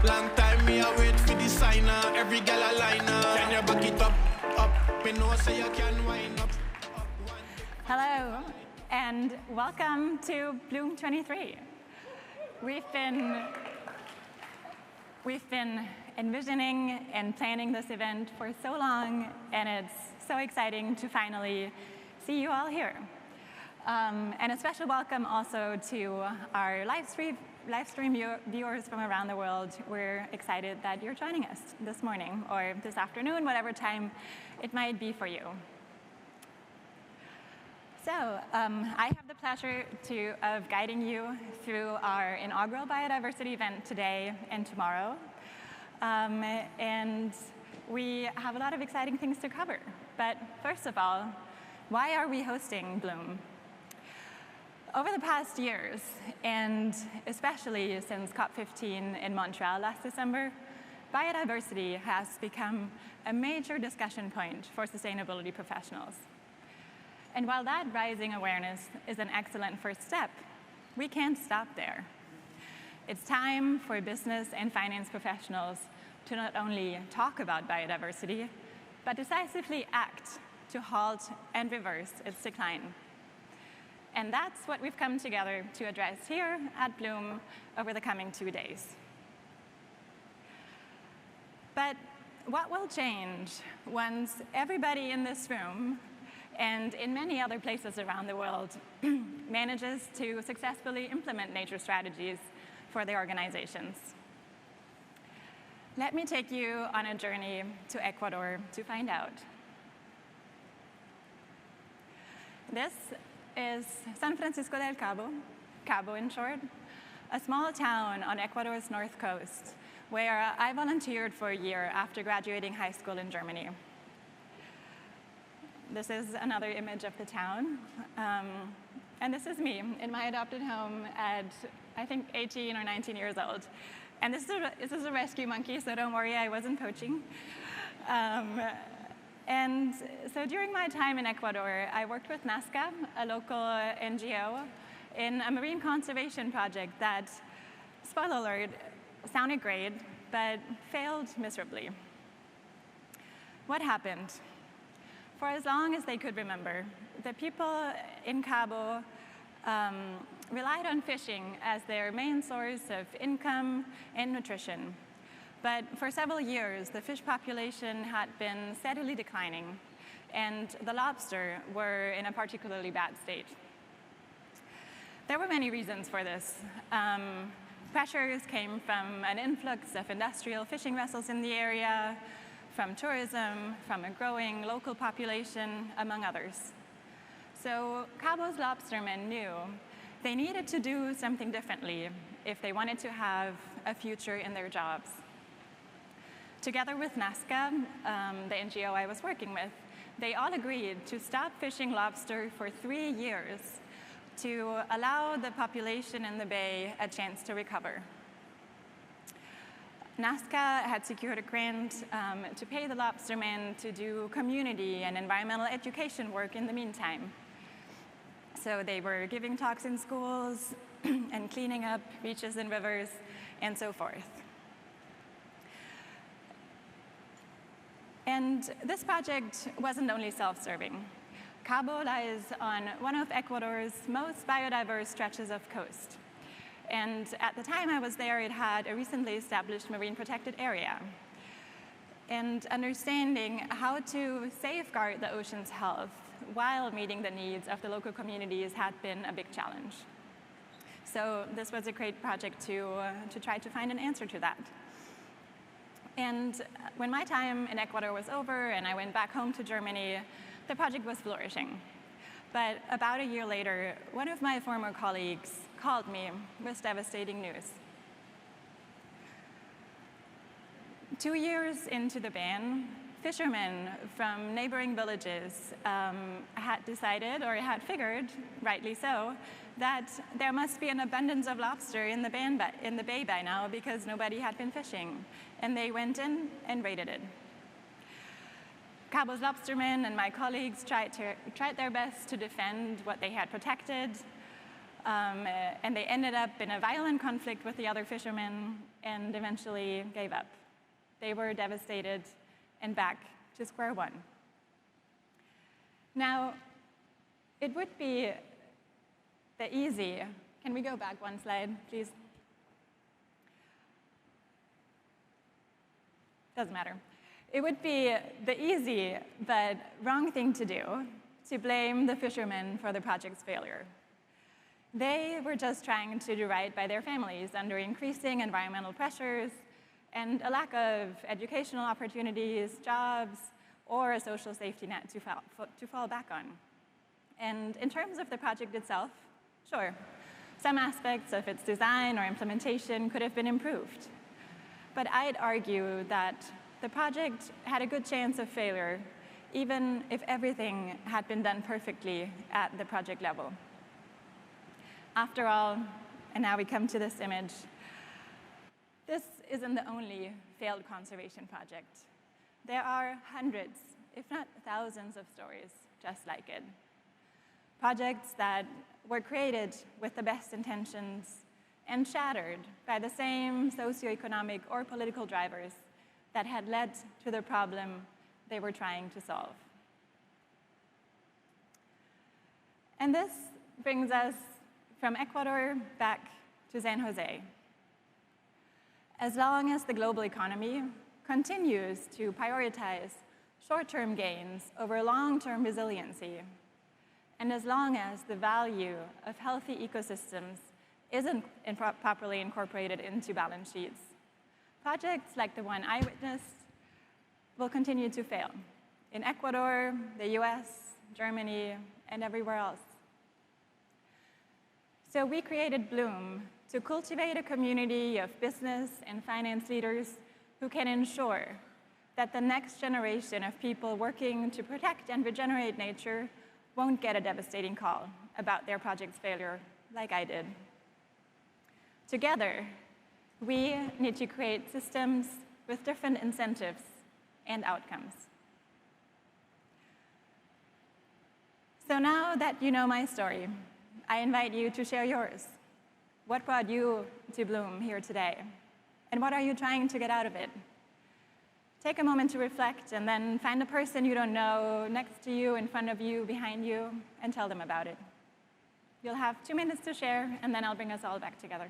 Long time me I wait for the signer. Every gal a liner. Can you back it up, up? Me know say you can wind up. Hello, and welcome to Bloom 23. We've been envisioning and planning this event for so long, and it's so exciting to finally see you all here. And a special welcome also to our live stream viewers from around the world. We're excited that you're joining us this morning or this afternoon, whatever time it might be for you. So I have the pleasure of guiding you through our inaugural biodiversity event today and tomorrow. And we have a lot of exciting things to cover. But first of all, why are we hosting Bloom? Over the past years, and especially since COP15 in Montreal last December, biodiversity has become a major discussion point for sustainability professionals. And while that rising awareness is an excellent first step, we can't stop there. It's time for business and finance professionals to not only talk about biodiversity, but decisively act to halt and reverse its decline. And that's what we've come together to address here at Bloom over the coming 2 days. But what will change once everybody in this room and in many other places around the world manages to successfully implement nature strategies for their organizations? Let me take you on a journey to Ecuador to find out. This is San Francisco del Cabo, Cabo in short, a small town on Ecuador's north coast where I volunteered for a year after graduating high school in Germany. This is another image of the town. And this is me in my adopted home at, I think, 18 or 19 years old. And this is a rescue monkey, so don't worry, I wasn't poaching. And so during my time in Ecuador, I worked with NASCA, a local NGO, in a marine conservation project that, spoiler alert, sounded great, but failed miserably. What happened? For as long as they could remember, the people in Cabo relied on fishing as their main source of income and nutrition. But for several years, the fish population had been steadily declining, and the lobster were in a particularly bad state. There were many reasons for this. Pressures came from an influx of industrial fishing vessels in the area, from tourism, from a growing local population, among others. So Cabo's lobstermen knew they needed to do something differently if they wanted to have a future in their jobs. Together with NASCA, the NGO I was working with, they all agreed to stop fishing lobster for 3 years to allow the population in the bay a chance to recover. NASCA had secured a grant to pay the lobstermen to do community and environmental education work in the meantime. So they were giving talks in schools and cleaning up beaches and rivers and so forth. And this project wasn't only self-serving. Cabo lies on one of Ecuador's most biodiverse stretches of coast. And at the time I was there, it had a recently established marine protected area. And understanding how to safeguard the ocean's health while meeting the needs of the local communities had been a big challenge. So this was a great project to try to find an answer to that. And when my time in Ecuador was over and I went back home to Germany, the project was flourishing. But about a year later, one of my former colleagues called me with devastating news. 2 years into the ban, fishermen from neighboring villages had decided, or had figured, rightly so, that there must be an abundance of lobster in the bay by now because nobody had been fishing. And they went in and raided it. Cabo's lobstermen and my colleagues tried their best to defend what they had protected. And they ended up in a violent conflict with the other fishermen and eventually gave up. They were devastated and back to square one. Now, it would be the easy, can we go back one slide, please? Doesn't matter. It would be the easy but wrong thing to do to blame the fishermen for the project's failure. They were just trying to do right by their families under increasing environmental pressures and a lack of educational opportunities, jobs, or a social safety net to fall back on. And in terms of the project itself, sure, some aspects of its design or implementation could have been improved. But I'd argue that the project had a good chance of failure, even if everything had been done perfectly at the project level. After all, and now we come to this image, this isn't the only failed conservation project. There are hundreds, if not thousands, of stories just like it. Projects that were created with the best intentions and shattered by the same socioeconomic or political drivers that had led to the problem they were trying to solve. And this brings us from Ecuador back to San Jose. As long as the global economy continues to prioritize short-term gains over long-term resiliency, and as long as the value of healthy ecosystems isn't properly incorporated into balance sheets, projects like the one I witnessed will continue to fail in Ecuador, the US, Germany, and everywhere else. So we created Bloom to cultivate a community of business and finance leaders who can ensure that the next generation of people working to protect and regenerate nature won't get a devastating call about their project's failure like I did. Together, we need to create systems with different incentives and outcomes. So now that you know my story, I invite you to share yours. What brought you to Bloom here today? And what are you trying to get out of it? Take a moment to reflect and then find a person you don't know next to you, in front of you, behind you, and tell them about it. You'll have 2 minutes to share, and then I'll bring us all back together.